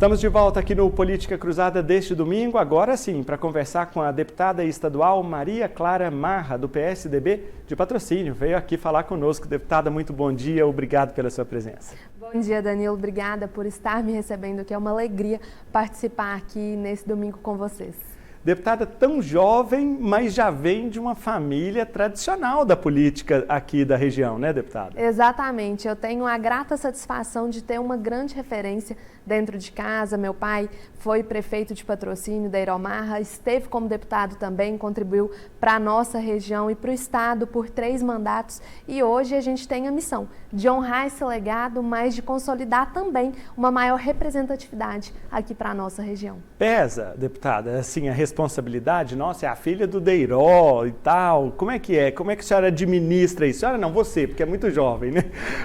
Estamos de volta aqui no Política Cruzada deste domingo, agora sim, para conversar com a deputada estadual Maria Clara Marra, do PSDB de Patrocínio. Veio aqui falar conosco. Deputada, muito bom dia, obrigado pela sua presença. Bom dia, Danilo, obrigada por estar me recebendo aqui. É uma alegria participar aqui nesse domingo com vocês. Deputada tão jovem, mas já vem de uma família tradicional da política aqui da região, né, deputada? Exatamente. Eu tenho a grata satisfação de ter uma grande referência dentro de casa. Meu pai foi prefeito de Patrocínio, da Marra, esteve como deputado também, contribuiu para a nossa região e para o estado por 3 mandatos. E hoje a gente tem a missão de honrar esse legado, mas de consolidar também uma maior representatividade aqui para a nossa região. Pesa, deputada, assim, a responsabilidade, nossa, é a filha do Deiró e tal, como é que é? Como é que a senhora administra isso? Senhora não, você, porque é muito jovem, né?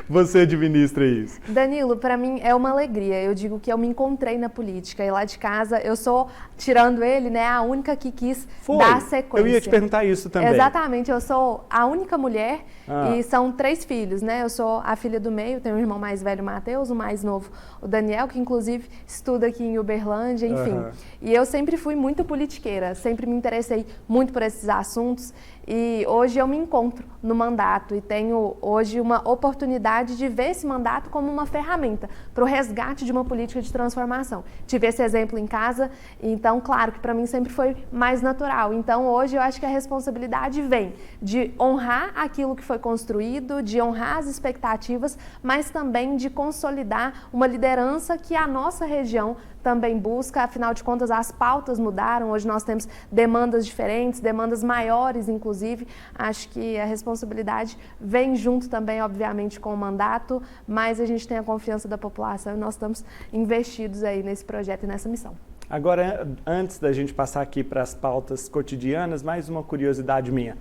Você administra isso. Danilo, para mim é uma alegria, eu digo que eu me encontrei na política e lá de casa eu sou, tirando ele, né, a única que quis dar sequência. Eu ia te perguntar isso também. Exatamente, eu sou a única mulher e são 3 filhos, né? Eu sou a filha do meio, tenho um irmão mais velho, o Matheus, o mais novo, o Daniel, que inclusive estuda aqui em Uberlândia, enfim. E eu sempre fui muito politiqueira, sempre me interessei muito por esses assuntos e hoje eu me encontro no mandato e tenho hoje uma oportunidade de ver esse mandato como uma ferramenta para o resgate de uma política de transformação. Tive esse exemplo em casa, então claro que para mim sempre foi mais natural. Então hoje eu acho que a responsabilidade vem de honrar aquilo que foi construído, de honrar as expectativas, mas também de consolidar uma liderança que a nossa região também busca. Afinal de contas, as pautas mudaram, hoje nós temos demandas diferentes, demandas maiores, inclusive. Acho que a responsabilidade vem junto também, obviamente, com o mandato, mas a gente tem a confiança da população e nós estamos investidos aí nesse projeto e nessa missão. Agora, antes da gente passar aqui para as pautas cotidianas, mais uma curiosidade minha.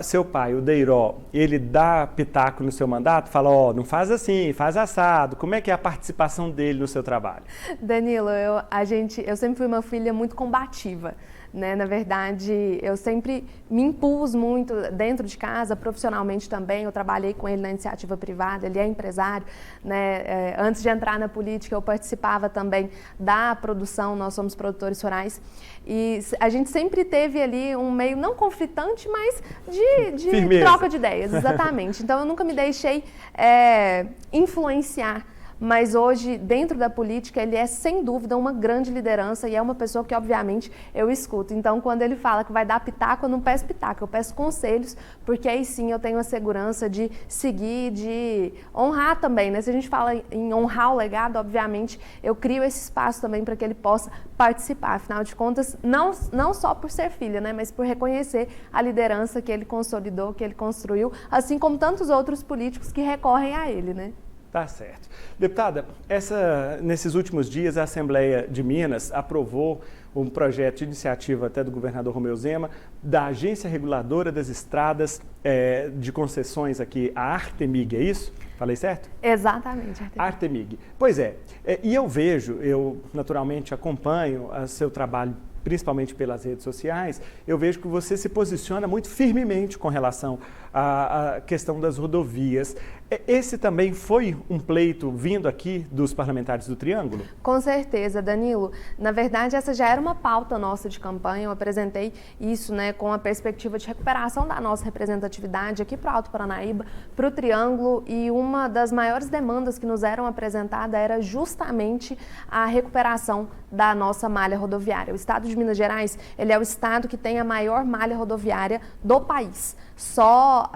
Seu pai, o Deiró, ele dá pitaco no seu mandato? Fala, não faz assim, faz assado. Como é que é a participação dele no seu trabalho? Danilo, eu sempre fui uma filha muito combativa. Né? Na verdade, eu sempre me impus muito dentro de casa, profissionalmente também. Eu trabalhei com ele na iniciativa privada, ele é empresário. Né? Antes de entrar na política, eu participava também da produção, nós somos produtores rurais. E a gente sempre teve ali um meio não conflitante, mas de troca de ideias, exatamente. Então, eu nunca me deixei influenciar. Mas hoje, dentro da política, ele é, sem dúvida, uma grande liderança e é uma pessoa que, obviamente, eu escuto. Então, quando ele fala que vai dar pitaco, eu não peço pitaco, eu peço conselhos, porque aí sim eu tenho a segurança de seguir, de honrar também, né? Se a gente fala em honrar o legado, obviamente, eu crio esse espaço também para que ele possa participar. Afinal de contas, não só por ser filha, né? Mas por reconhecer a liderança que ele consolidou, que ele construiu, assim como tantos outros políticos que recorrem a ele, né? Tá certo. Deputada, nesses últimos dias a Assembleia de Minas aprovou um projeto de iniciativa até do governador Romeu Zema, da Agência Reguladora das Estradas de Concessões aqui, a Artemig, é isso? Falei certo? Exatamente. Artemig. Pois é, e eu naturalmente acompanho o seu trabalho principalmente pelas redes sociais, eu vejo que você se posiciona muito firmemente com relação à questão das rodovias. Esse também foi um pleito vindo aqui dos parlamentares do Triângulo? Com certeza, Danilo. Na verdade, essa já era uma pauta nossa de campanha. Eu apresentei isso, né, com a perspectiva de recuperação da nossa representatividade aqui para o Alto Paranaíba, para o Triângulo, e uma das maiores demandas que nos eram apresentadas era justamente a recuperação da nossa malha rodoviária. O estado de Minas Gerais, ele é o estado que tem a maior malha rodoviária do país. Só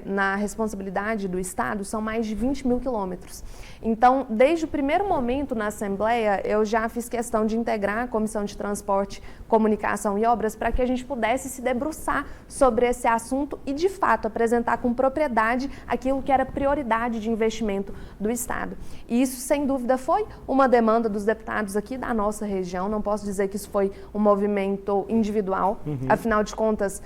na responsabilidade do estado são mais de 20 mil quilômetros. Então, desde o primeiro momento na Assembleia, eu já fiz questão de integrar a Comissão de Transporte, Comunicação e Obras para que a gente pudesse se debruçar sobre esse assunto e, de fato, apresentar com propriedade aquilo que era prioridade de investimento do Estado. E isso, sem dúvida, foi uma demanda dos deputados aqui da nossa região. Não posso dizer que isso foi um movimento individual. Afinal de contas,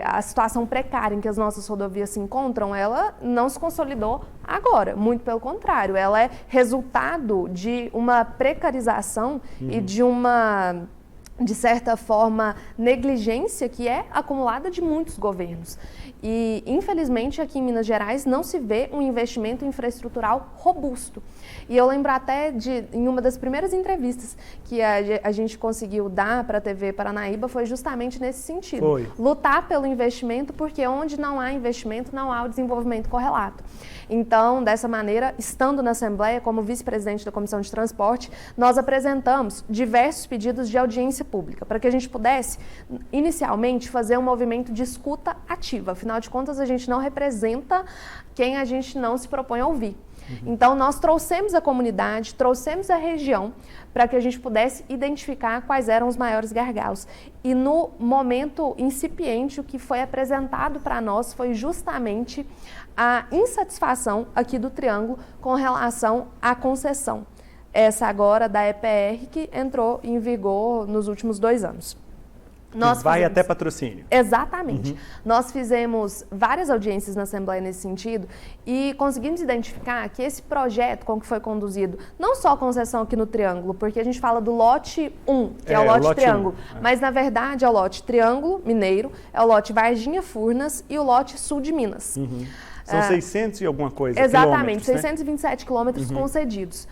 a situação precária em que as nossas rodovias se encontram, ela não se consolidou agora. Muito pelo contrário, ela é resultado de uma precarização e de certa forma, negligência que é acumulada de muitos governos. E, infelizmente, aqui em Minas Gerais não se vê um investimento infraestrutural robusto. E eu lembro até em uma das primeiras entrevistas que a gente conseguiu dar para a TV Paranaíba foi justamente nesse sentido. Foi. Lutar pelo investimento, porque onde não há investimento, não há o desenvolvimento correlato. Então, dessa maneira, estando na Assembleia, como vice-presidente da Comissão de Transporte, nós apresentamos diversos pedidos de audiência pública, para que a gente pudesse, inicialmente, fazer um movimento de escuta ativa. Afinal de contas, a gente não representa quem a gente não se propõe a ouvir. Então, nós trouxemos a comunidade, trouxemos a região para que a gente pudesse identificar quais eram os maiores gargalos. E no momento incipiente, o que foi apresentado para nós foi justamente a insatisfação aqui do Triângulo com relação à concessão. Essa agora da EPR, que entrou em vigor nos últimos 2 anos. Vai até patrocínio. Exatamente. Nós fizemos várias audiências na Assembleia nesse sentido e conseguimos identificar que esse projeto com que foi conduzido, não só a concessão aqui no Triângulo, porque a gente fala do lote 1, que é o lote Triângulo, mas na verdade é o lote Triângulo Mineiro, é o lote Varginha Furnas e o lote Sul de Minas. São 600 e alguma coisa. Exatamente, 627 quilômetros concedidos.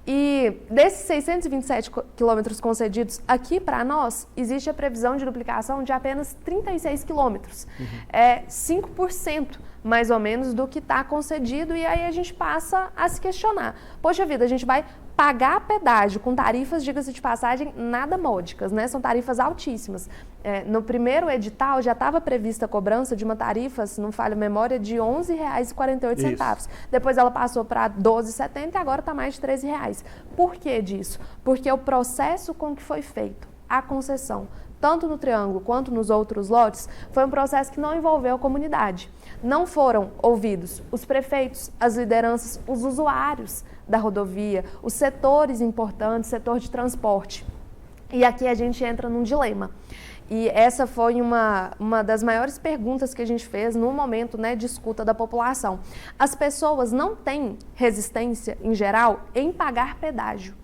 E desses 627 quilômetros concedidos, aqui para nós, existe a previsão de duplicação de apenas 36 quilômetros. É 5%, mais ou menos, do que está concedido, e aí a gente passa a se questionar. Poxa vida, a gente vai pagar pedágio com tarifas, diga-se de passagem, nada módicas, né? São tarifas altíssimas. No primeiro edital já estava prevista a cobrança de uma tarifa, se não falha a memória, de R$ 11,48. Depois ela passou para R$ 12,70 e agora está mais de R$ 13. Por que disso? Porque o processo com que foi feito a concessão, tanto no Triângulo quanto nos outros lotes, foi um processo que não envolveu a comunidade. Não foram ouvidos os prefeitos, as lideranças, os usuários da rodovia, os setores importantes, setor de transporte. E aqui a gente entra num dilema. E essa foi uma das maiores perguntas que a gente fez no momento, né, de escuta da população. As pessoas não têm resistência, em geral, em pagar pedágio.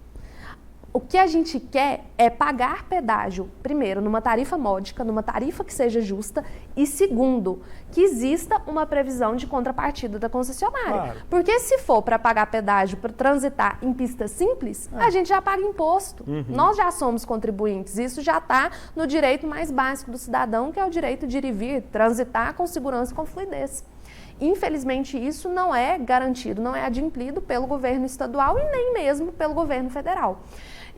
O que a gente quer é pagar pedágio, primeiro, numa tarifa módica, numa tarifa que seja justa, e segundo, que exista uma previsão de contrapartida da concessionária. Claro. Porque se for para pagar pedágio para transitar em pista simples, a gente já paga imposto. Nós já somos contribuintes, isso já está no direito mais básico do cidadão, que é o direito de ir e vir, transitar com segurança e com fluidez. Infelizmente, isso não é garantido, não é adimplido pelo governo estadual e nem mesmo pelo governo federal.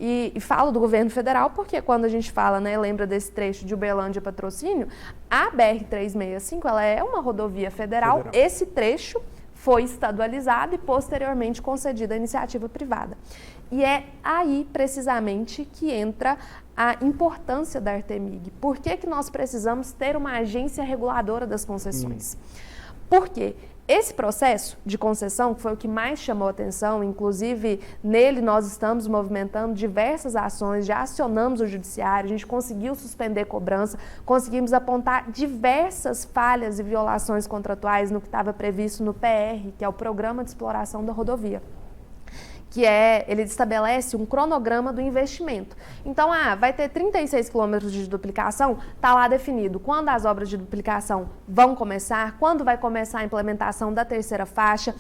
E falo do governo federal porque quando a gente fala, né, lembra desse trecho de Uberlândia Patrocínio, a BR-365, ela é uma rodovia federal. Esse trecho foi estadualizado e posteriormente concedido à iniciativa privada. E é aí, precisamente, que entra a importância da Artemig. Por que nós precisamos ter uma agência reguladora das concessões? Por quê? Esse processo de concessão, que foi o que mais chamou a atenção, inclusive nele nós estamos movimentando diversas ações, já acionamos o judiciário, a gente conseguiu suspender cobrança, conseguimos apontar diversas falhas e violações contratuais no que estava previsto no PR, que é o Programa de Exploração da Rodovia. Ele estabelece um cronograma do investimento. Então, vai ter 36 quilômetros de duplicação, está lá definido quando as obras de duplicação vão começar, quando vai começar a implementação da terceira faixa,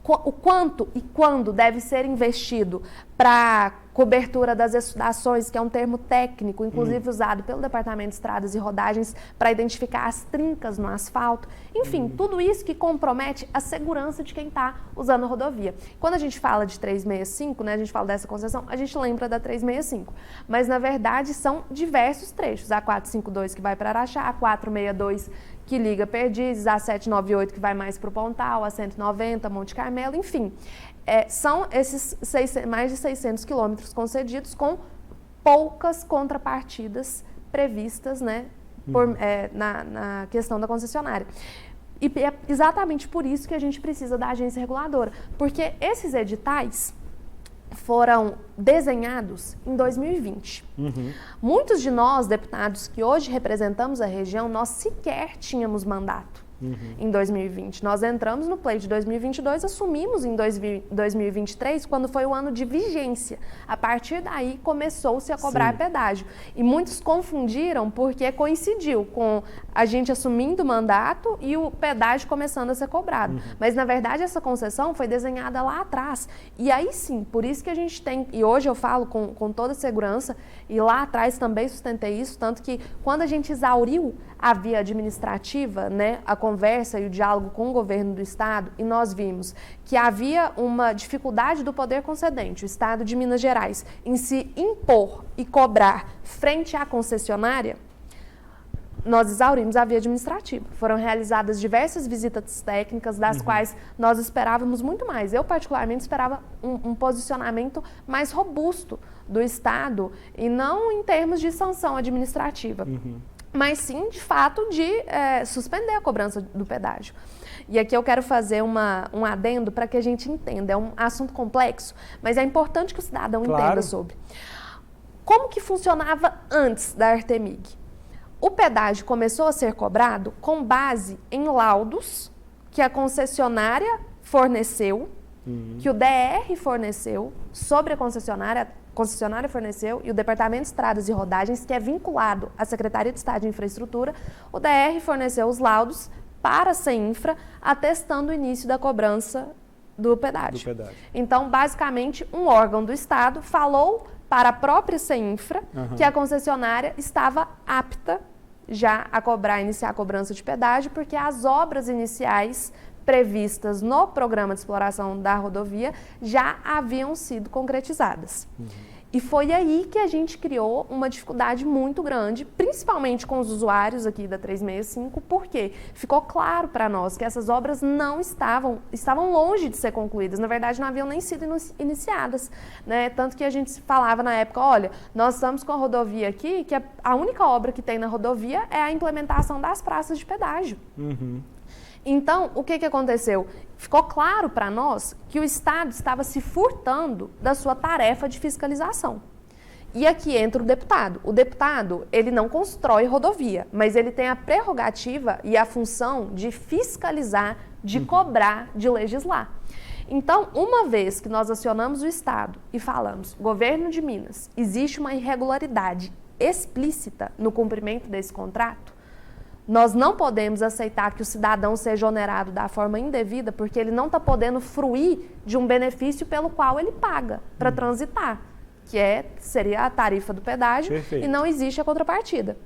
o quanto e quando deve ser investido para cobertura das exudações, que é um termo técnico, inclusive usado pelo Departamento de Estradas e Rodagens para identificar as trincas no asfalto. Enfim, tudo isso que compromete a segurança de quem está usando a rodovia. Quando a gente fala de 365, né, a gente fala dessa concessão, a gente lembra da 365. Mas, na verdade, são diversos trechos. A 452 que vai para Araxá, a 462 que liga Perdizes, a 798 que vai mais para o Pontal, a 190, Monte Carmelo, enfim. São esses mais de 600 quilômetros concedidos com poucas contrapartidas previstas, né, na questão da concessionária. E é exatamente por isso que a gente precisa da agência reguladora, porque esses editais foram desenhados em 2020. Muitos de nós, deputados que hoje representamos a região, nós sequer tínhamos mandato. em 2020. Nós entramos no pleito de 2022, assumimos em 2023, quando foi o ano de vigência. A partir daí, começou-se a cobrar pedágio. E muitos confundiram porque coincidiu com a gente assumindo o mandato e o pedágio começando a ser cobrado. Mas, na verdade, essa concessão foi desenhada lá atrás. E aí sim, por isso que a gente tem, e hoje eu falo com toda segurança, e lá atrás também sustentei isso, tanto que quando a gente exauriu a via administrativa, né, a conversa e o diálogo com o governo do Estado, e nós vimos que havia uma dificuldade do poder concedente, o Estado de Minas Gerais, em se impor e cobrar frente à concessionária, nós exaurimos a via administrativa. Foram realizadas diversas visitas técnicas, das quais nós esperávamos muito mais. Eu, particularmente, esperava um posicionamento mais robusto do Estado, e não em termos de sanção administrativa, mas sim, de fato, de suspender a cobrança do pedágio. E aqui eu quero fazer um adendo para que a gente entenda. É um assunto complexo, mas é importante que o cidadão entenda sobre. Como que funcionava antes da Artemig? O pedágio começou a ser cobrado com base em laudos que a concessionária forneceu, que o DR forneceu sobre a concessionária forneceu, e o Departamento de Estradas e Rodagens, que é vinculado à Secretaria de Estado de Infraestrutura, o DR forneceu os laudos para a CEINFRA, atestando o início da cobrança do pedágio. Então, basicamente, um órgão do Estado falou para a própria CEINFRA que a concessionária estava apta já a iniciar a cobrança de pedágio, porque as obras iniciais previstas no programa de exploração da rodovia já haviam sido concretizadas. E foi aí que a gente criou uma dificuldade muito grande, principalmente com os usuários aqui da 365, porque ficou claro para nós que essas obras não estavam longe de ser concluídas, na verdade não haviam nem sido iniciadas, né? Tanto que a gente falava na época, olha, nós estamos com a rodovia aqui, que a única obra que tem na rodovia é a implementação das praças de pedágio. Então, o que aconteceu? Ficou claro para nós que o Estado estava se furtando da sua tarefa de fiscalização. E aqui entra o deputado. O deputado, ele não constrói rodovia, mas ele tem a prerrogativa e a função de fiscalizar, de cobrar, de legislar. Então, uma vez que nós acionamos o Estado e falamos, governo de Minas, existe uma irregularidade explícita no cumprimento desse contrato, nós não podemos aceitar que o cidadão seja onerado da forma indevida, porque ele não está podendo fruir de um benefício pelo qual ele paga para transitar, que seria a tarifa do pedágio. Perfeito. E não existe a contrapartida,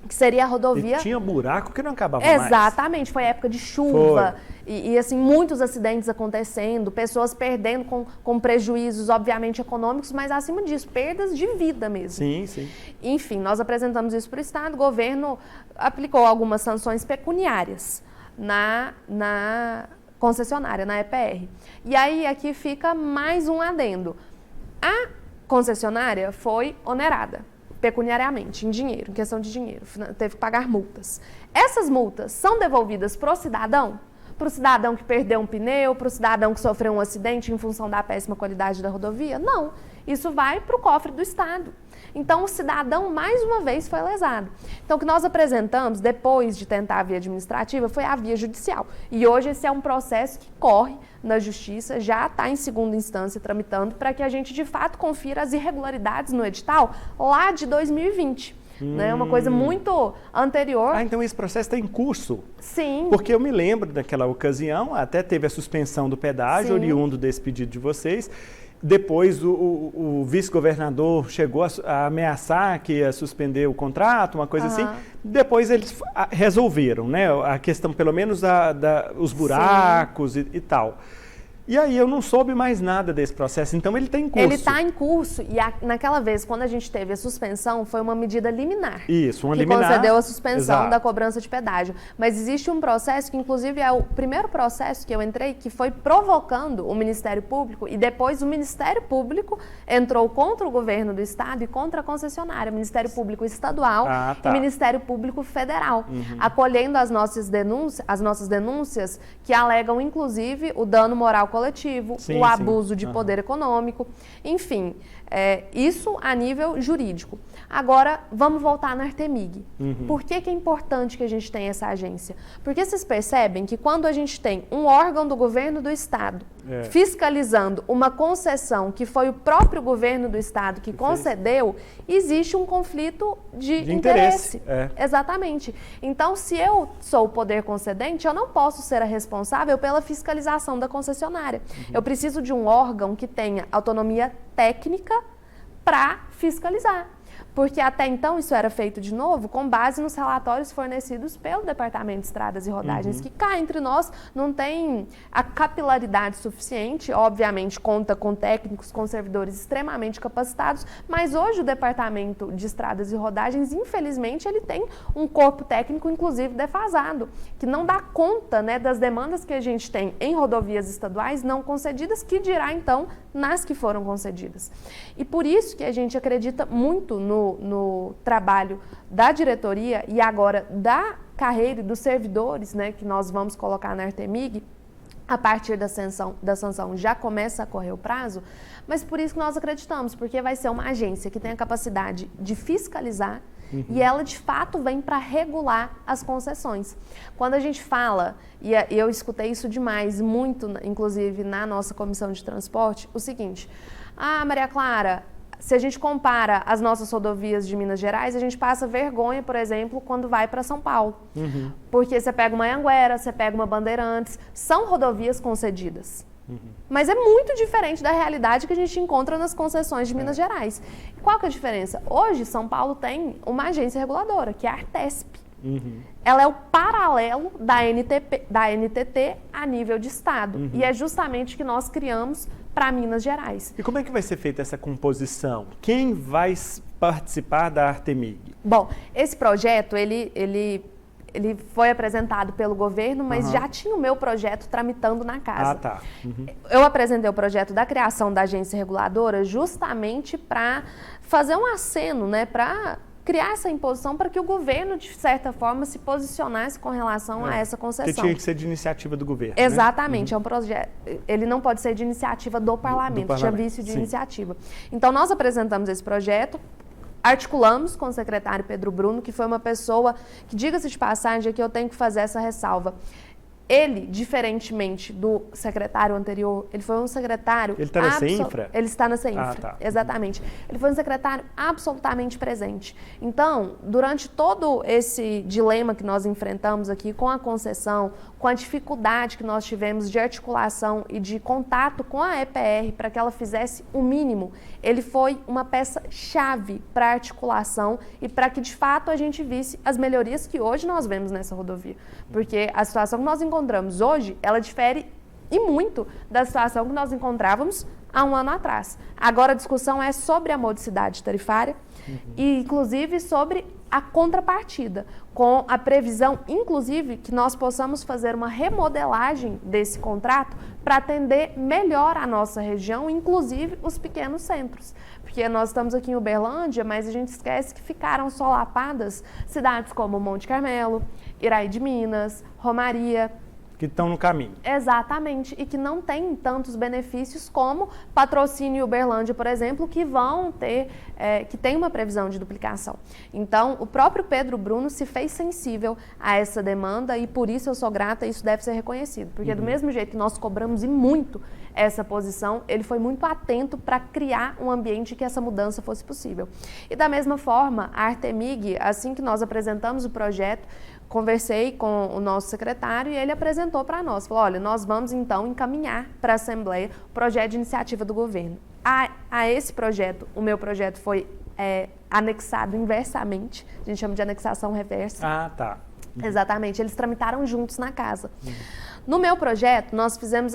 que seria a rodovia... E tinha buraco que não acabava mais. Exatamente, foi época de chuva e assim, muitos acidentes acontecendo, pessoas perdendo com prejuízos, obviamente, econômicos, mas acima disso, perdas de vida mesmo. Sim, sim. Enfim, nós apresentamos isso para o Estado, o governo aplicou algumas sanções pecuniárias na concessionária, na EPR. E aí, aqui fica mais um adendo. A concessionária foi onerada pecuniariamente, em dinheiro, em questão de dinheiro, teve que pagar multas. Essas multas são devolvidas para o cidadão que perdeu um pneu, para o cidadão que sofreu um acidente em função da péssima qualidade da rodovia? Não, isso vai para o cofre do Estado. Então, o cidadão, mais uma vez, foi lesado. Então, o que nós apresentamos, depois de tentar a via administrativa, foi a via judicial. E hoje esse é um processo que corre na Justiça, já está em segunda instância tramitando, para que a gente, de fato, confira as irregularidades no edital lá de 2020. Né? Uma coisa muito anterior. Então esse processo está em curso? Sim. Porque eu me lembro daquela ocasião, até teve a suspensão do pedágio, oriundo desse pedido de vocês. Depois o vice-governador chegou a ameaçar que ia suspender o contrato, uma coisa assim. Depois eles resolveram, né? A questão, pelo menos, os buracos e tal. E aí eu não soube mais nada desse processo, então ele está em curso. Ele está em curso e naquela vez, quando a gente teve a suspensão, foi uma medida liminar. Isso, uma liminar. Que concedeu a suspensão da cobrança de pedágio. Mas existe um processo que, inclusive, é o primeiro processo que eu entrei, que foi provocando o Ministério Público, e depois o Ministério Público entrou contra o governo do Estado e contra a concessionária, o Ministério Público Estadual e o Ministério Público Federal, acolhendo as nossas denúncias que alegam, inclusive, o dano moral coletivo, Sim, o abuso de Aham. poder econômico, enfim, isso a nível jurídico. Agora, vamos voltar na Artemig. Por que é importante que a gente tenha essa agência? Porque vocês percebem que quando a gente tem um órgão do governo do Estado fiscalizando uma concessão que foi o próprio governo do Estado que concedeu, existe um conflito de interesse. Exatamente. Então, se eu sou o poder concedente, eu não posso ser a responsável pela fiscalização da concessionária. Eu preciso de um órgão que tenha autonomia técnica para fiscalizar. Porque até então isso era feito de novo com base nos relatórios fornecidos pelo Departamento de Estradas e Rodagens, que cá entre nós não tem a capilaridade suficiente, obviamente conta com técnicos, com servidores extremamente capacitados, mas hoje o Departamento de Estradas e Rodagens, infelizmente, ele tem um corpo técnico, inclusive, defasado, que não dá conta, né, das demandas que a gente tem em rodovias estaduais não concedidas, que dirá, então, nas que foram concedidas. E por isso que a gente acredita muito no trabalho da diretoria e agora da carreira e dos servidores, né, que nós vamos colocar na Artemig. A partir da sanção já começa a correr o prazo, mas por isso que nós acreditamos, porque vai ser uma agência que tem a capacidade de fiscalizar e ela de fato vem para regular as concessões. Quando a gente fala, e eu escutei isso demais, muito, inclusive na nossa comissão de transporte, o seguinte: Maria Clara, se a gente compara as nossas rodovias de Minas Gerais, a gente passa vergonha, por exemplo, quando vai para São Paulo. Porque você pega uma Anhanguera, você pega uma Bandeirantes, são rodovias concedidas. Mas é muito diferente da realidade que a gente encontra nas concessões de Minas Gerais. Qual que é a diferença? Hoje, São Paulo tem uma agência reguladora, que é a Artesp. Ela é o paralelo da NTT a nível de Estado. E é justamente o que nós criamos para Minas Gerais. E como é que vai ser feita essa composição? Quem vai participar da Artemig? Bom, esse projeto, ele foi apresentado pelo governo, mas já tinha o meu projeto tramitando na casa. Eu apresentei o projeto da criação da agência reguladora justamente para fazer um aceno, né, para criar essa imposição para que o governo, de certa forma, se posicionasse com relação a essa concessão. Que tinha que ser de iniciativa do governo. Exatamente, é um projeto. Ele não pode ser de iniciativa do parlamento, tinha vício de iniciativa. Então, nós apresentamos esse projeto, articulamos com o secretário Pedro Bruno, que foi uma pessoa que, diga-se de passagem, aqui eu tenho que fazer essa ressalva. Ele, diferentemente do secretário anterior, ele foi um secretário... Ele está na CEINFRA? Ele está na CEINFRA, exatamente. Ele foi um secretário absolutamente presente. Então, durante todo esse dilema que nós enfrentamos aqui com a concessão, com a dificuldade que nós tivemos de articulação e de contato com a EPR para que ela fizesse o mínimo, ele foi uma peça-chave para a articulação e para que, de fato, a gente visse as melhorias que hoje nós vemos nessa rodovia. Porque a situação que nós encontramos hoje, ela difere e muito da situação que nós encontrávamos há um ano atrás. Agora a discussão é sobre a modicidade tarifária e, inclusive, sobre a contrapartida, com a previsão, inclusive, que nós possamos fazer uma remodelagem desse contrato para atender melhor a nossa região, inclusive os pequenos centros. Porque nós estamos aqui em Uberlândia, mas a gente esquece que ficaram solapadas cidades como Monte Carmelo, Iraí de Minas, Romaria, que estão no caminho. Exatamente, e que não tem tantos benefícios como Patrocínio e Uberlândia, por exemplo, que vão ter, que tem uma previsão de duplicação. Então, o próprio Pedro Bruno se fez sensível a essa demanda e por isso eu sou grata e isso deve ser reconhecido. Porque do mesmo jeito que nós cobramos e muito essa posição, ele foi muito atento para criar um ambiente que essa mudança fosse possível. E da mesma forma, a Artemig, assim que nós apresentamos o projeto, conversei com o nosso secretário e ele apresentou para nós. Falou, olha, nós vamos então encaminhar para a Assembleia o projeto de iniciativa do governo. A esse projeto, o meu projeto foi anexado inversamente, a gente chama de anexação reversa. Ah, tá. Exatamente, eles tramitaram juntos na casa. No meu projeto, nós fizemos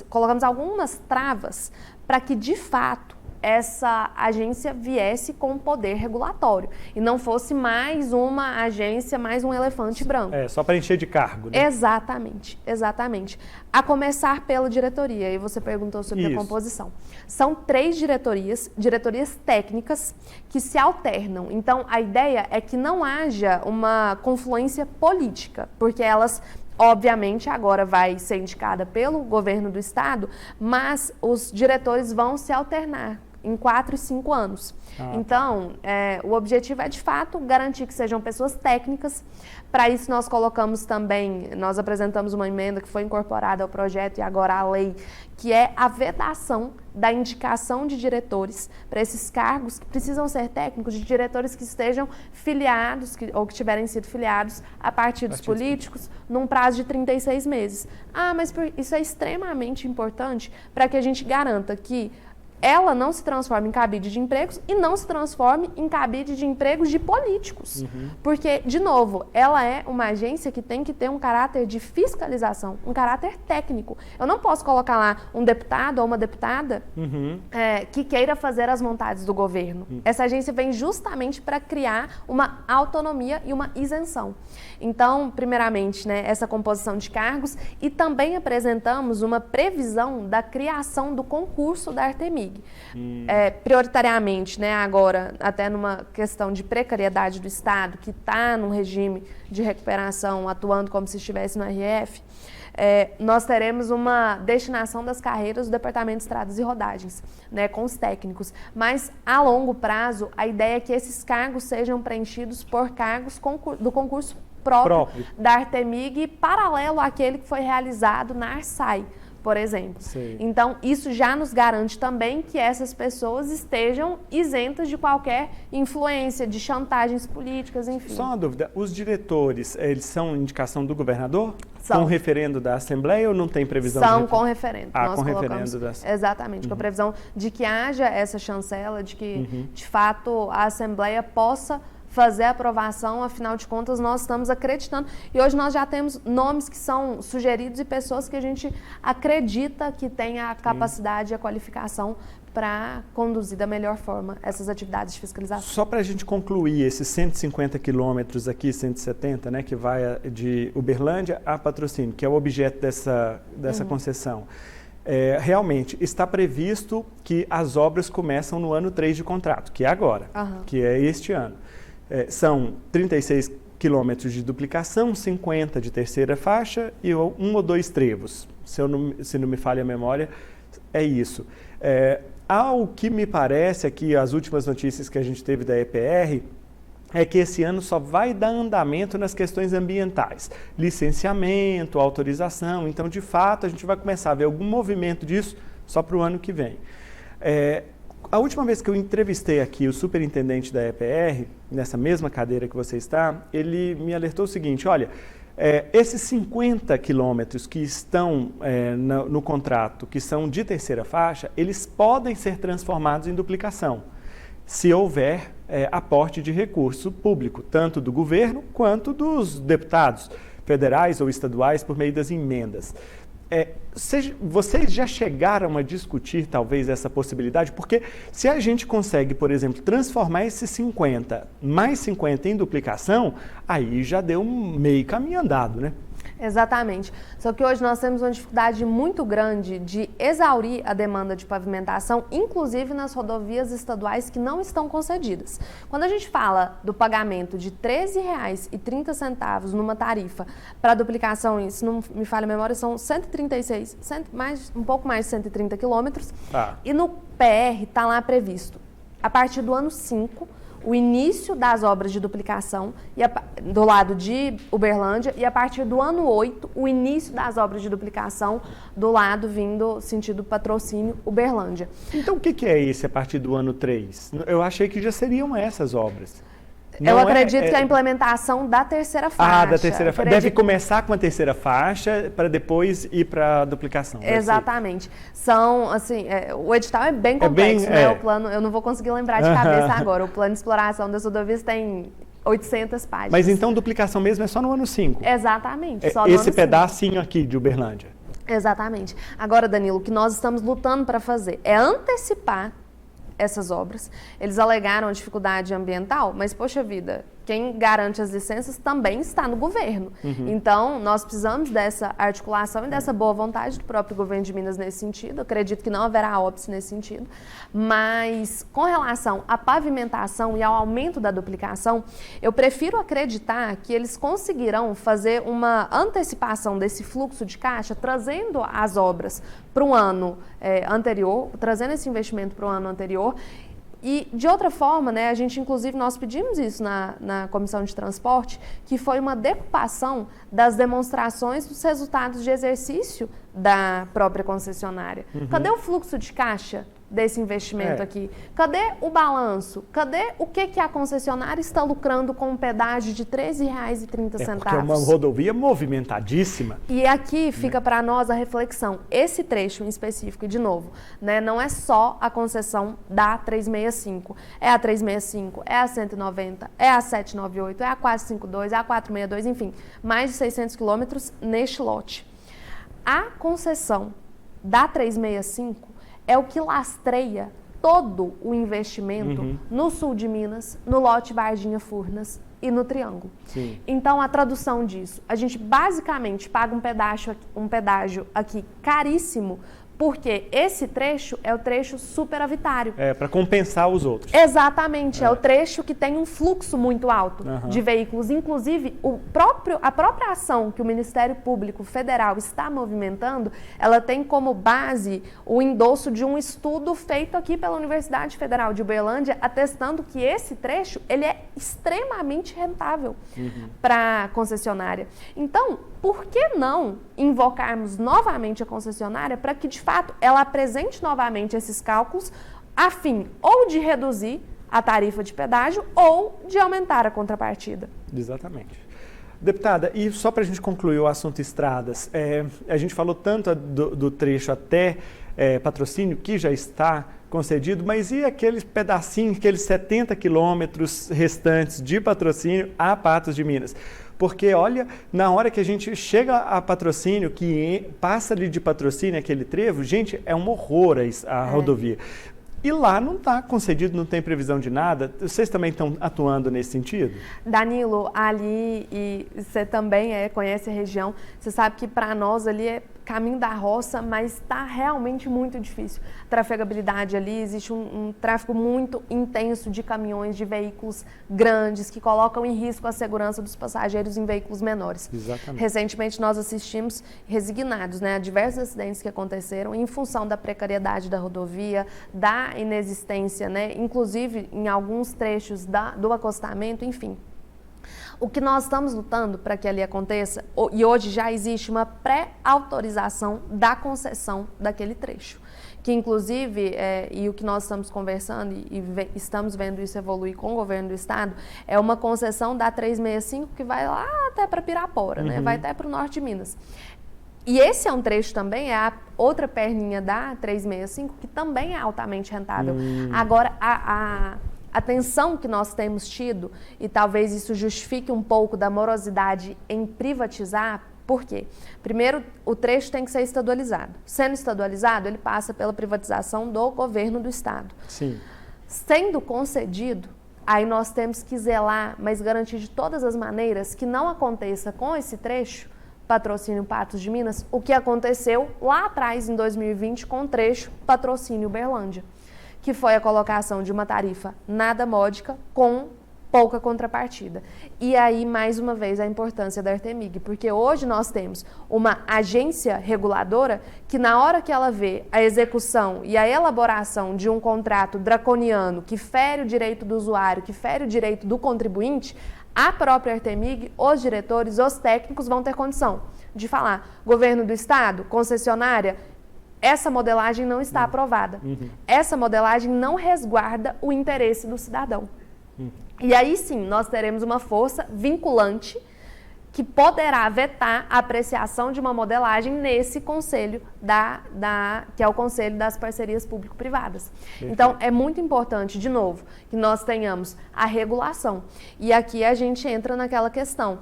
colocamos algumas travas para que, de fato, essa agência viesse com poder regulatório e não fosse mais uma agência, mais um elefante branco. Só para encher de cargo, né? Exatamente, exatamente. A começar pela diretoria, e você perguntou sobre a composição. São 3 diretorias técnicas que se alternam. Então, a ideia é que não haja uma confluência política, porque elas obviamente agora vai ser indicada pelo governo do estado, mas os diretores vão se alternar em 4 e 5 anos. Então, o objetivo é, de fato, garantir que sejam pessoas técnicas. Para isso, nós colocamos também, nós apresentamos uma emenda que foi incorporada ao projeto e agora à lei, que é a vedação da indicação de diretores para esses cargos que precisam ser técnicos, de diretores que estejam filiados ou que tiverem sido filiados a partidos políticos num prazo de 36 meses. Mas isso é extremamente importante para que a gente garanta que ela não se transforme em cabide de empregos e não se transforme em cabide de empregos de políticos. Porque, de novo, ela é uma agência que tem que ter um caráter de fiscalização, um caráter técnico. Eu não posso colocar lá um deputado ou uma deputada que queira fazer as vontades do governo. Essa agência vem justamente para criar uma autonomia e uma isenção. Então, primeiramente, né, essa composição de cargos, e também apresentamos uma previsão da criação do concurso da Artemig. Prioritariamente, né, agora, até numa questão de precariedade do Estado, que está num regime de recuperação, atuando como se estivesse no RF, nós teremos uma destinação das carreiras do Departamento de Estradas e Rodagens, né, com os técnicos. Mas, a longo prazo, a ideia é que esses cargos sejam preenchidos por cargos do concurso próprio da Artemig, paralelo àquele que foi realizado na Arsai, por exemplo. Sim. Então, isso já nos garante também que essas pessoas estejam isentas de qualquer influência, de chantagens políticas, enfim. Só uma dúvida, os diretores, eles são indicação do governador? São. Com referendo da Assembleia ou não tem previsão? São com referendo. Nós com referendo da Assembleia. Exatamente, com a previsão de que haja essa chancela, de que, de fato, a Assembleia possa fazer a aprovação. Afinal de contas, nós estamos acreditando, e hoje nós já temos nomes que são sugeridos e pessoas que a gente acredita que tem a capacidade e a qualificação para conduzir da melhor forma essas atividades de fiscalização. Só para a gente concluir, esses 150 quilômetros aqui, 170, né, que vai de Uberlândia a Patrocínio, que é o objeto dessa concessão. Realmente, está previsto que as obras começam no ano 3 de contrato, que é agora, que é este ano. São 36 quilômetros de duplicação, 50 de terceira faixa e 1 ou 2 trevos. Se não me falha a memória, é isso. Ao que me parece aqui, as últimas notícias que a gente teve da EPR, é que esse ano só vai dar andamento nas questões ambientais. Licenciamento, autorização. Então, de fato, a gente vai começar a ver algum movimento disso só para o ano que vem. A última vez que eu entrevistei aqui o superintendente da EPR, nessa mesma cadeira que você está, ele me alertou o seguinte: olha, esses 50 quilômetros que estão no contrato, que são de terceira faixa, eles podem ser transformados em duplicação, se houver aporte de recurso público, tanto do governo quanto dos deputados federais ou estaduais por meio das emendas. Vocês já chegaram a discutir talvez essa possibilidade? Porque se a gente consegue, por exemplo, transformar esses 50 mais 50 em duplicação, aí já deu um meio caminho andado, né? Exatamente. Só que hoje nós temos uma dificuldade muito grande de exaurir a demanda de pavimentação, inclusive nas rodovias estaduais que não estão concedidas. Quando a gente fala do pagamento de R$ 13,30 numa tarifa para duplicação, se não me falha a memória, são 136, um pouco mais de 130 quilômetros, e no PR está lá previsto, a partir do ano 5, o início das obras de duplicação do lado de Uberlândia, e a partir do ano 8, o início das obras de duplicação do lado vindo sentido Patrocínio, Uberlândia. Então o que é esse a partir do ano 3? Eu achei que já seriam essas obras. Eu acredito que a implementação da terceira faixa. Da terceira faixa. Deve começar com a terceira faixa para depois ir para a duplicação. Exatamente. São, assim, o edital é bem complexo, né? O plano, eu não vou conseguir lembrar de cabeça agora. O plano de exploração das rodovias tem 800 páginas. Mas então duplicação mesmo é só no ano 5? Exatamente. Só no esse ano pedacinho 5. Aqui de Uberlândia. Exatamente. Agora, Danilo, o que nós estamos lutando para fazer é antecipar essas obras. Eles alegaram a dificuldade ambiental, mas, poxa vida, quem garante as licenças também está no governo. Então, nós precisamos dessa articulação e dessa boa vontade do próprio governo de Minas nesse sentido. Eu acredito que não haverá óbice nesse sentido. Mas, com relação à pavimentação e ao aumento da duplicação, eu prefiro acreditar que eles conseguirão fazer uma antecipação desse fluxo de caixa, trazendo as obras para um ano anterior, trazendo esse investimento para o ano anterior. E, de outra forma, né, a gente, inclusive, nós pedimos isso na Comissão de Transporte, que foi uma decupação das demonstrações dos resultados de exercício da própria concessionária. Cadê o fluxo de caixa desse investimento aqui? Cadê o balanço? Cadê o que a concessionária está lucrando com um pedágio de R$ 13,30? Porque é uma rodovia movimentadíssima. E aqui fica para nós a reflexão. Esse trecho em específico, e de novo, né, não é só a concessão da 365. É a 365, é a 190, é a 798, é a 452, é a 462, enfim, mais de 600 quilômetros neste lote. A concessão da 365 é o que lastreia todo o investimento no sul de Minas, no lote Varginha Furnas e no Triângulo. Sim. Então, a tradução disso, a gente basicamente paga um pedágio aqui caríssimo, porque esse trecho é o trecho superavitário. É, para compensar os outros. Exatamente, é o trecho que tem um fluxo muito alto de veículos. Inclusive, a própria ação que o Ministério Público Federal está movimentando, ela tem como base o endosso de um estudo feito aqui pela Universidade Federal de Uberlândia, atestando que esse trecho ele é extremamente rentável para a concessionária. Então, por que não invocarmos novamente a concessionária para que, de fato, ela apresente novamente esses cálculos a fim ou de reduzir a tarifa de pedágio ou de aumentar a contrapartida? Exatamente. Deputada, e só para a gente concluir o assunto estradas, a gente falou tanto do trecho até Patrocínio, que já está concedido, mas e aqueles pedacinhos, aqueles 70 quilômetros restantes de Patrocínio a Patos de Minas? Porque, olha, na hora que a gente chega a Patrocínio, que passa ali de Patrocínio, aquele trevo, gente, é um horror a rodovia. E lá não está concedido, não tem previsão de nada. Vocês também estão atuando nesse sentido? Danilo, ali, e você também conhece a região, você sabe que para nós ali é caminho da roça, mas está realmente muito difícil. A trafegabilidade ali, existe um tráfego muito intenso de caminhões, de veículos grandes, que colocam em risco a segurança dos passageiros em veículos menores. Exatamente. Recentemente nós assistimos, resignados, né, a diversos acidentes que aconteceram em função da precariedade da rodovia, da inexistência, né, inclusive em alguns trechos do acostamento, enfim. O que nós estamos lutando para que ali aconteça, e hoje já existe uma pré-autorização da concessão daquele trecho, que inclusive, e o que nós estamos conversando e estamos vendo isso evoluir com o governo do estado, é uma concessão da 365 que vai lá até para Pirapora, né? Vai até para o norte de Minas. E esse é um trecho também, é a outra perninha da 365, que também é altamente rentável. Agora, a tensão que nós temos tido, e talvez isso justifique um pouco da morosidade em privatizar, por quê? Primeiro, o trecho tem que ser estadualizado. Sendo estadualizado, ele passa pela privatização do governo do estado. Sim. Sendo concedido, aí nós temos que zelar, mas garantir de todas as maneiras que não aconteça com esse trecho, Patrocínio Patos de Minas, o que aconteceu lá atrás, em 2020, com o trecho Patrocínio Uberlândia, que foi a colocação de uma tarifa nada módica com pouca contrapartida. E aí, mais uma vez, a importância da Artemig, porque hoje nós temos uma agência reguladora que, na hora que ela vê a execução e a elaboração de um contrato draconiano que fere o direito do usuário, que fere o direito do contribuinte, a própria Artemig, os diretores, os técnicos vão ter condição de falar: governo do estado, concessionária, essa modelagem não está aprovada. Essa modelagem não resguarda o interesse do cidadão. E aí sim, nós teremos uma força vinculante que poderá vetar a apreciação de uma modelagem nesse conselho, que é o Conselho das Parcerias Público-Privadas. Então, é muito importante, de novo, que nós tenhamos a regulação. E aqui a gente entra naquela questão.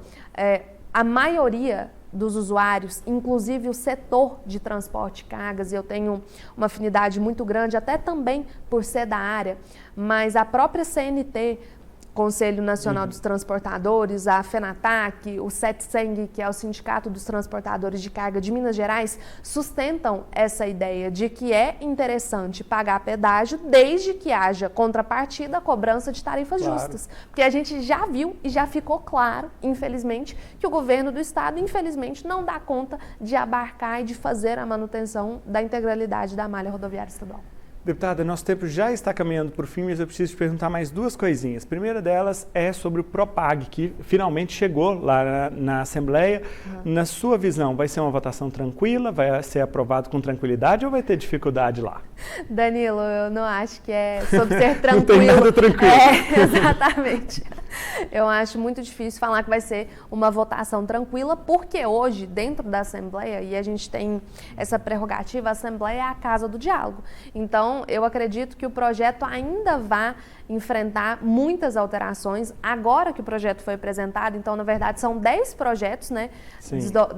A maioria dos usuários, inclusive o setor de transporte de cargas, e eu tenho uma afinidade muito grande, até também por ser da área, mas a própria CNT Conselho Nacional dos Transportadores, a FENATAC, o CETSENG, que é o Sindicato dos Transportadores de Carga de Minas Gerais, sustentam essa ideia de que é interessante pagar pedágio desde que haja contrapartida, cobrança de tarifas justas. Porque a gente já viu e já ficou claro, infelizmente, que o governo do estado, infelizmente, não dá conta de abarcar e de fazer a manutenção da integralidade da malha rodoviária estadual. Deputada, nosso tempo já está caminhando para o fim, mas eu preciso te perguntar mais duas coisinhas. A primeira delas é sobre o Propag, que finalmente chegou lá na Assembleia. Na sua visão, vai ser uma votação tranquila? Vai ser aprovado com tranquilidade ou vai ter dificuldade lá? Danilo, eu não acho que é sobre ser tranquilo. Não tem nada tranquilo. Exatamente. Eu acho muito difícil falar que vai ser uma votação tranquila, porque hoje, dentro da Assembleia, e a gente tem essa prerrogativa, a Assembleia é a casa do diálogo. Então, eu acredito que o projeto ainda vai enfrentar muitas alterações. Agora que o projeto foi apresentado, então, na verdade, são 10 projetos, né,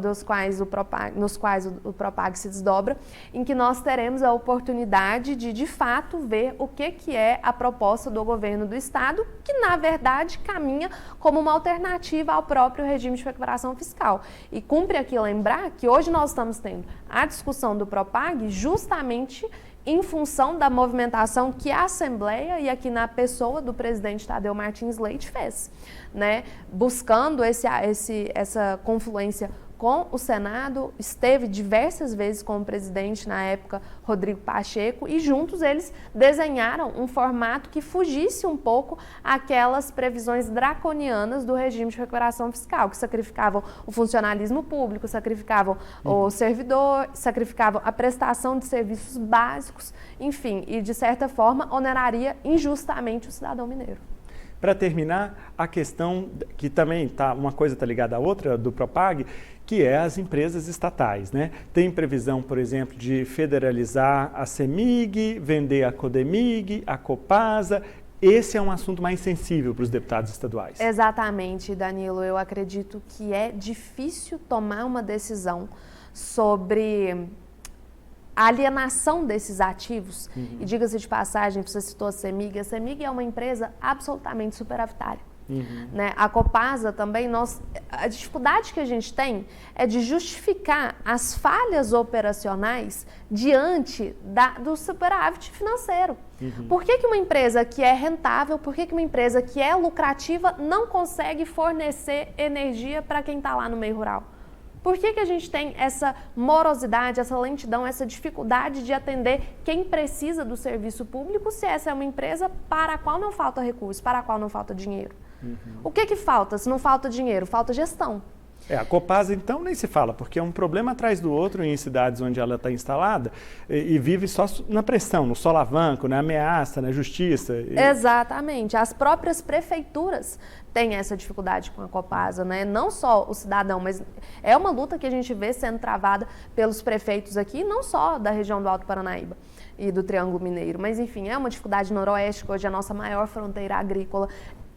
nos quais o Propag se desdobra, em que nós teremos a oportunidade de fato, ver o que é a proposta do governo do estado, que, na verdade, caminha como uma alternativa ao próprio regime de recuperação fiscal. E cumpre aqui lembrar que hoje nós estamos tendo a discussão do Propag justamente em função da movimentação que a Assembleia, e aqui na pessoa do presidente Tadeu Martins Leite, fez, né? Buscando essa confluência com o Senado, esteve diversas vezes com o presidente, na época, Rodrigo Pacheco, e juntos eles desenharam um formato que fugisse um pouco aquelas previsões draconianas do regime de recuperação fiscal, que sacrificavam o funcionalismo público, sacrificavam o servidor, sacrificavam a prestação de serviços básicos, enfim, e de certa forma oneraria injustamente o cidadão mineiro. Para terminar, a questão que também uma coisa está ligada à outra do Propag, que é as empresas estatais, né? Tem previsão, por exemplo, de federalizar a CEMIG, vender a CODEMIG, a Copasa. Esse é um assunto mais sensível para os deputados estaduais. Exatamente, Danilo. Eu acredito que é difícil tomar uma decisão sobre a alienação desses ativos. E diga-se de passagem, você citou a CEMIG é uma empresa absolutamente superavitária. Né? A Copasa também, a dificuldade que a gente tem é de justificar as falhas operacionais diante do superávit financeiro. Por que uma empresa que é rentável, por que uma empresa que é lucrativa não consegue fornecer energia para quem está lá no meio rural? Por que a gente tem essa morosidade, essa lentidão, essa dificuldade de atender quem precisa do serviço público, se essa é uma empresa para a qual não falta recurso, para a qual não falta dinheiro? O que falta? Se não falta dinheiro, falta gestão. A Copasa, então, nem se fala, porque é um problema atrás do outro em cidades onde ela está instalada e vive só na pressão, no solavanco, na ameaça, na justiça. Exatamente. As próprias prefeituras têm essa dificuldade com a Copasa, né? Não só o cidadão, mas é uma luta que a gente vê sendo travada pelos prefeitos aqui, não só da região do Alto Paranaíba e do Triângulo Mineiro, mas, enfim, é uma dificuldade noroeste, que hoje é a nossa maior fronteira agrícola.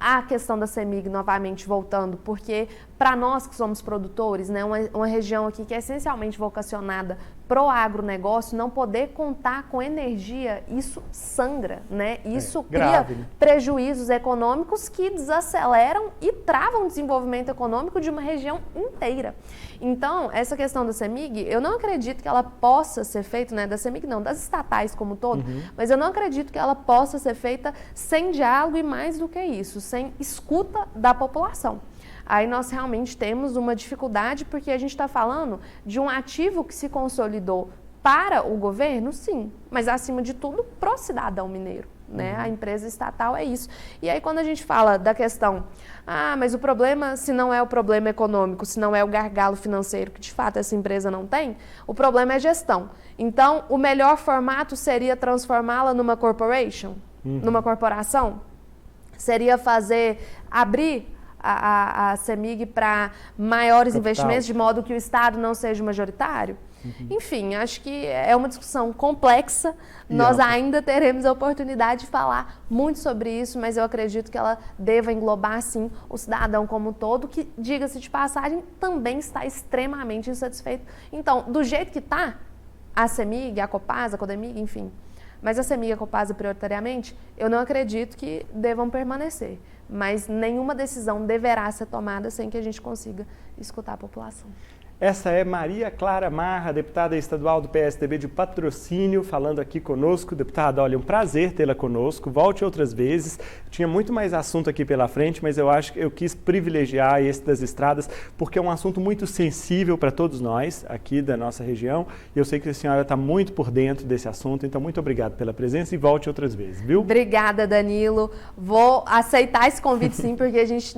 A questão da CEMIG, novamente, voltando, porque para nós que somos produtores, né, uma região aqui que é essencialmente vocacionada pro agronegócio, não poder contar com energia, isso sangra, né? Isso cria prejuízos econômicos que desaceleram e travam o desenvolvimento econômico de uma região inteira. Então, essa questão da CEMIG, eu não acredito que ela possa ser feita, né, da CEMIG não, das estatais como um todo, mas eu não acredito que ela possa ser feita sem diálogo e, mais do que isso, sem escuta da população. Aí nós realmente temos uma dificuldade, porque a gente está falando de um ativo que se consolidou para o governo, sim, mas acima de tudo para o cidadão mineiro, né? A empresa estatal é isso. E aí quando a gente fala da questão, mas o problema, se não é o problema econômico, se não é o gargalo financeiro, que de fato essa empresa não tem, o problema é gestão. Então, o melhor formato seria transformá-la numa corporation, numa corporação? Seria abrir a CEMIG para maiores investimentos, de modo que o Estado não seja majoritário? Enfim, acho que é uma discussão complexa, nós ainda teremos a oportunidade de falar muito sobre isso, mas eu acredito que ela deva englobar, sim, o cidadão como um todo, que, diga-se de passagem, também está extremamente insatisfeito. Então, do jeito que está, a CEMIG, a Copasa, a CODEMIG, enfim, mas a CEMIG e a Copasa prioritariamente, eu não acredito que devam permanecer. mas nenhuma decisão deverá ser tomada sem que a gente consiga escutar a população. Essa é Maria Clara Marra, deputada estadual do PSDB de Patrocínio, falando aqui conosco. Deputada, olha, um prazer tê-la conosco. Volte outras vezes. Tinha muito mais assunto aqui pela frente, mas eu acho que eu quis privilegiar esse das estradas, porque é um assunto muito sensível para todos nós aqui da nossa região. E eu sei que a senhora está muito por dentro desse assunto, então muito obrigado pela presença e volte outras vezes, viu? Obrigada, Danilo. Vou aceitar esse convite sim, porque a gente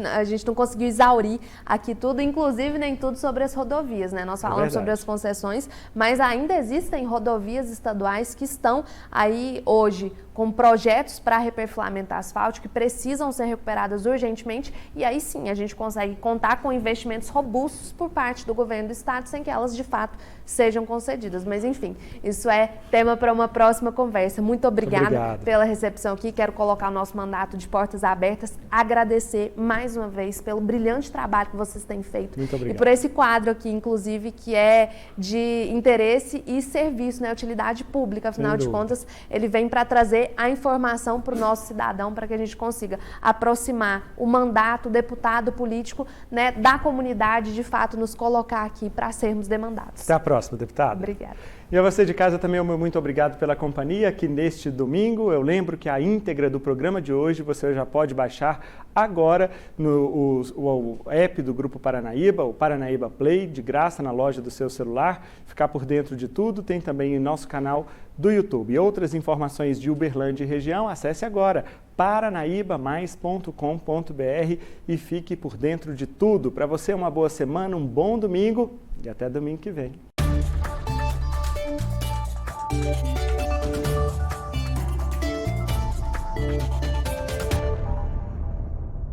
não conseguiu exaurir aqui tudo, inclusive nem tudo sobre as rodovias. Né? Nós falamos sobre as concessões, mas ainda existem rodovias estaduais que estão aí hoje com projetos para reperfilamento asfáltico que precisam ser recuperadas urgentemente, e aí sim a gente consegue contar com investimentos robustos por parte do governo do estado sem que elas de fato sejam concedidas. Mas enfim, isso é tema para uma próxima conversa. Muito obrigada pela recepção aqui, quero colocar o nosso mandato de portas abertas, agradecer mais uma vez pelo brilhante trabalho que vocês têm feito e por esse quadro aqui, inclusive, que é de interesse e serviço, né, utilidade pública, afinal de contas, ele vem para trazer a informação para o nosso cidadão, para que a gente consiga aproximar o mandato, o deputado político, né, da comunidade, de fato, nos colocar aqui para sermos demandados. Até a próxima, deputada. Obrigada. E a você de casa também, o meu muito obrigado pela companhia aqui neste domingo. Eu lembro que a íntegra do programa de hoje você já pode baixar agora no o app do Grupo Paranaíba, o Paranaíba Play, de graça na loja do seu celular. Ficar por dentro de tudo, tem também em nosso canal do YouTube. E outras informações de Uberlândia e região, acesse agora paranaibamais.com.br e fique por dentro de tudo. Para você, uma boa semana, um bom domingo e até domingo que vem.